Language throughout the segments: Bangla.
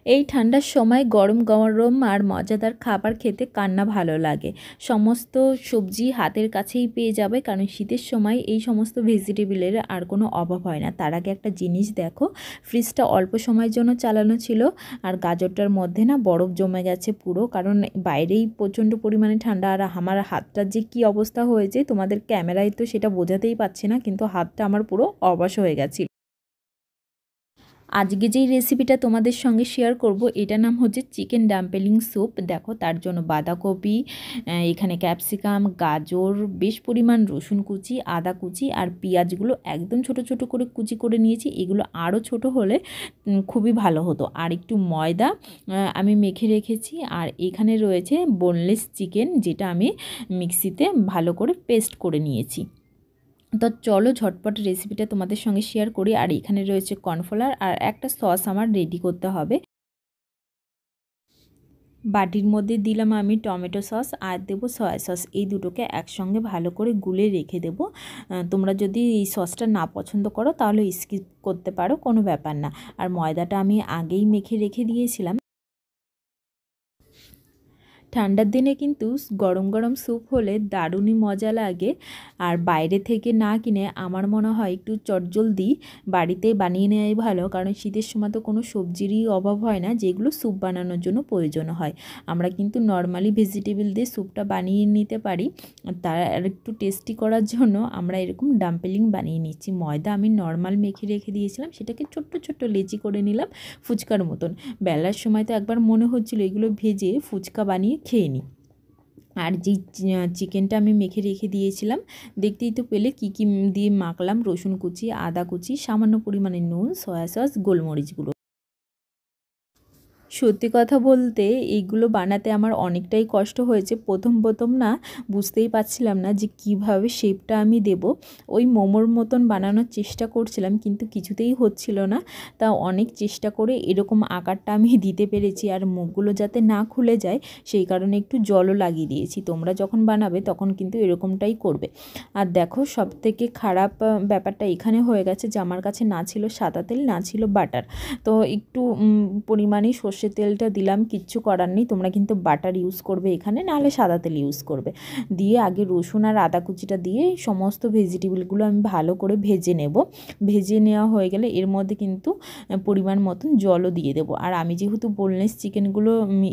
এই ঠান্ডার সময় গরম গরম আর মজাদার খাবার খেতে কার না ভালো লাগে। সমস্ত সবজি হাতের কাছেই পেয়ে যাবে, কারণ শীতের সময় এই সমস্ত ভেজিটেবলের আর কোনো অভাব হয় না। তার আগে একটা জিনিস দেখো, ফ্রিজটা অল্প সময়ের জন্য চালানো ছিল আর গাজরটার মধ্যে না বরফ জমে গেছে পুরো, কারণ বাইরেই প্রচণ্ড পরিমাণে ঠান্ডা। আর আমার হাতটার যে কী অবস্থা হয়েছে তোমাদের ক্যামেরায় তো সেটা বোঝাতেই পারছি না, কিন্তু হাতটা আমার পুরো অবশ হয়ে গেছে। আজকে যেই রেসিপিটা তোমাদের সঙ্গে শেয়ার করব, এটার নাম হচ্ছে চিকেন ডাম্পলিং স্যুপ। দেখো, তার জন্য বাঁধাকপি, এখানে ক্যাপসিকাম, গাজর, বেশ পরিমাণ রসুন কুচি, আদা কুচি আর পেঁয়াজগুলো একদম ছোট ছোট করে কুচি করে নিয়েছি। এগুলো আরও ছোট হলে খুবই ভালো হতো। আর একটু ময়দা আমি মেখে রেখেছি। আর এখানে রয়েছে বোনলেস চিকেন, যেটা আমি মিক্সিতে ভালো করে পেস্ট করে নিয়েছি। তো চলো ঝটপট রেসিপিটা তোমাদের সঙ্গে শেয়ার করি। আর এখানে রয়েছে কর্নফ্লাওয়ার আর একটা সস আমার রেডি করতে হবে। বাটির মধ্যে দিলাম আমি টমেটো সস আর দেবো সয়া সস। এই দুটোকে একসঙ্গে ভালো করে গুলে রেখে দেবো। তোমরা যদি এই সসটা না পছন্দ করো তাহলে স্কিপ করতে পারো, কোনো ব্যাপার না। আর ময়দাটা আমি আগেই মেখে রেখে দিয়েছিলাম। ঠান্ডার দিনে কিন্তু গরম গরম স্যুপ হলে দারুণই মজা লাগে। আর বাইরে থেকে না কিনে আমার মনে হয় একটু চটজলদি বাড়িতে বানিয়ে নেওয়াই ভালো, কারণ শীতের সময় তো কোনো সবজিরই অভাব হয় না যেগুলো স্যুপ বানানোর জন্য প্রয়োজন হয়। আমরা কিন্তু নর্মালি ভেজিটেবল দিয়ে স্যুপটা বানিয়ে নিতে পারি। তার আর একটু টেস্টি করার জন্য আমরা এরকম ডাম্পলিং বানিয়ে নিচ্ছি। ময়দা আমি নর্মাল মেখে রেখে দিয়েছিলাম, সেটাকে ছোট্ট ছোট্ট লেচি করে নিলাম ফুচকার মতন। বেলার সময় তো একবার মনে হচ্ছিল এগুলো ভেজে ফুচকা বানিয়ে খেয়ে নিই। আর যেই চিকেনটা আমি মেখে রেখে দিয়েছিলাম, দেখতেই তো পেলে কী কী দিয়ে মাখলাম: রসুন কুচি, আদা কুচি, সামান্য পরিমাণে নুন, সয়া সস, গোলমরিচ গুঁড়ো। সত্যি কথা বলতে এইগুলো বানাতে আমার অনেকটাই কষ্ট হয়েছে। প্রথম না বুঝতেই পারছিলাম না যে কিভাবে শেপটা আমি দেব। ওই মোমোর মতন বানানোর চেষ্টা করছিলাম, কিন্তু কিছুতেই হচ্ছিল না। তা অনেক চেষ্টা করে এরকম আকারটা আমি দিতে পেরেছি। আর মুখগুলো যাতে না খুলে যায় সেই কারণে একটু জলও লাগিয়ে দিয়েছি। তোমরা যখন বানাবে তখন কিন্তু এরকমটাই করবে। আর দেখো, সবথেকে খারাপ ব্যাপারটা এখানে হয়ে গেছে যে আমার কাছে না ছিল সাদা তেল, না ছিল বাটার। তো একটু পরিমাণে সর্ষের তেলটা দিলাম, কিচ্ছু করার নেই। তোমরা কিন্তু বাটার ইউজ করবে এখানে, নাহলে সাদা তেল ইউজ করবে। দিয়ে আগে রসুন আর আদা কুচিটা দিয়ে সমস্ত ভেজিটেবলগুলো আমি ভালো করে ভেজে নেব। ভেজে নেওয়া হয়ে গেলে এর মধ্যে কিন্তু পরিমাণ মতন জলও দিয়ে দেবো। আর আমি যেহেতু বোনলেস চিকেনগুলো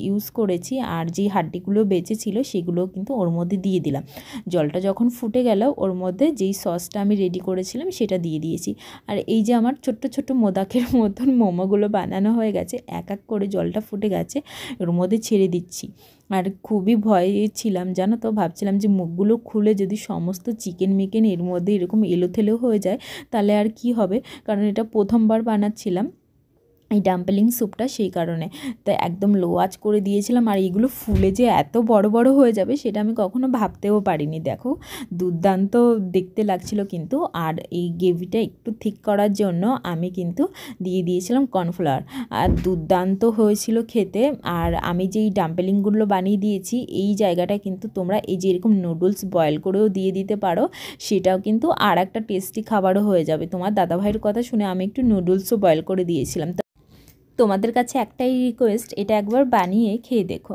ইউজ করেছি আর যেই হাড্ডিগুলো বেঁচে ছিল সেগুলো কিন্তু ওর মধ্যে দিয়ে দিলাম। জলটা যখন ফুটে গেল ওর মধ্যে যেই সসটা আমি রেডি করেছিলাম সেটা দিয়ে দিয়েছি। আর এই যে আমার ছোট্ট ছোট্ট মোদাকের মতন মোমোগুলো বানানো হয়ে গেছে, এক এক করে জলটা ফুটে গেছে, ওর মধ্যে ছেড়ে দিচ্ছি। আর খুবই ভয়ে ছিলাম জানো তো, ভাবছিলাম যে মুখগুলো খুলে যদি সমস্ত চিকেন মিকেন এর মধ্যে এরকম এলোথেলো হয়ে যায় তাহলে আর কি হবে, কারণ এটা প্রথমবার বানাচ্ছিলাম এই ডাম্পলিং স্যুপটা, সেই কারণে। তো একদম লো আঁচ করে দিয়েছিলাম। আর এইগুলো ফুলে যে এত বড় বড় হয়ে যাবে সেটা আমি কখনো ভাবতেও পারিনি। দেখো, দুর্দান্ত দেখতে লাগছিল কিন্তু। আর এই গ্রেভিটা একটু ঠিক করার জন্য আমি কিন্তু দিয়ে দিয়েছিলাম কর্নফ্লাওয়ার, আর দুর্দান্ত হয়েছিল খেতে। আর আমি যেই ডাম্পলিংগুলো বানিয়ে দিয়েছি এই জায়গাটায় কিন্তু তোমরা এই যে এরকম নুডলস বয়েল করেও দিয়ে দিতে পারো, সেটাও কিন্তু আর একটা টেস্টি খাবারও হয়ে যাবে। তোমার দাদাভাইয়ের কথা শুনে আমি একটু নুডলসও বয়েল করে দিয়েছিলাম। তোমাদের কাছে একটাই রিকোয়েস্ট, এটা একবার বানিয়ে খেয়ে দেখো।